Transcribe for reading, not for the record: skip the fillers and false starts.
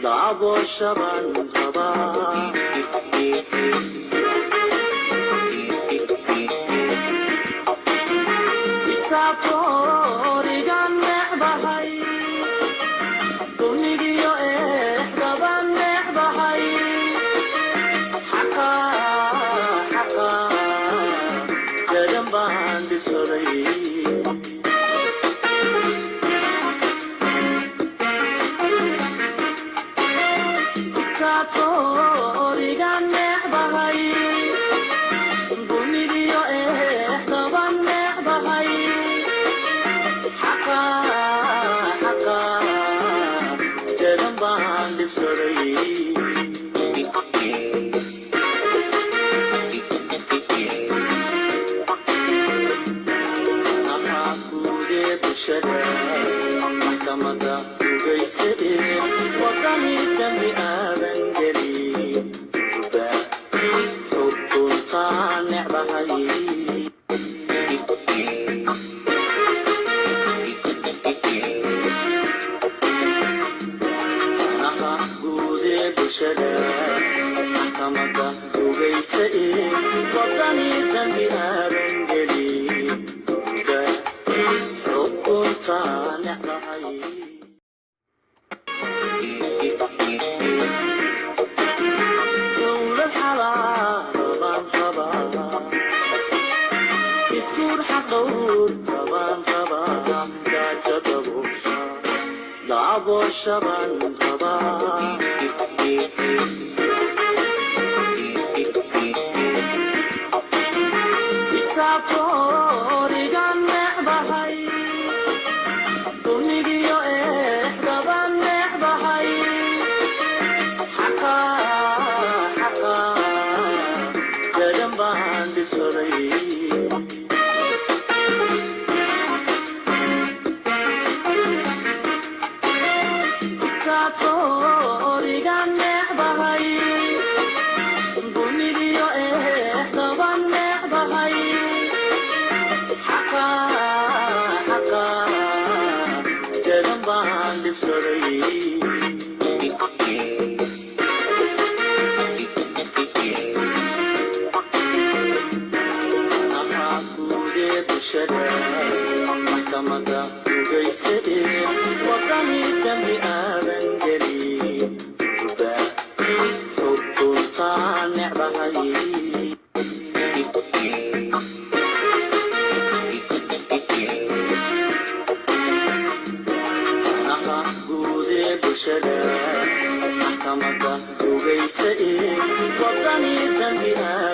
Dabo shaban raba Itatorigan nehbahay Dumigiyo daban nehbahay Haka haka Dadam bandit saray Torigan nehbahay Dumigiyo daban nehbahay Haka haka Dadam bandit saray Nakakude bishara Mahkamada ugaysade Wakani dambi abangeli Ruba Hukunta nehbahay Nakakude bishara Mahkamada ugaysade Wakani dambi abangeli Ruba Hukunta nehbahay دولة حلال طبعا دستور حقور طبعا داجة بوشا لعبو شبان طبعا Itatorigan nehbahay Dumigiyo daban nehbahay Haka haka Dadam bandit saray Itatorigan nehbahay Dumigiyo daban nehbahay Haka haka Dadam bandit saray Nakakude bishara Mahkamada ugaysade Wakani dambi abangeli Ruba Hukunta nehbahay Nakakude bishara Mahkamada ugaysade Wakani dambi abangeli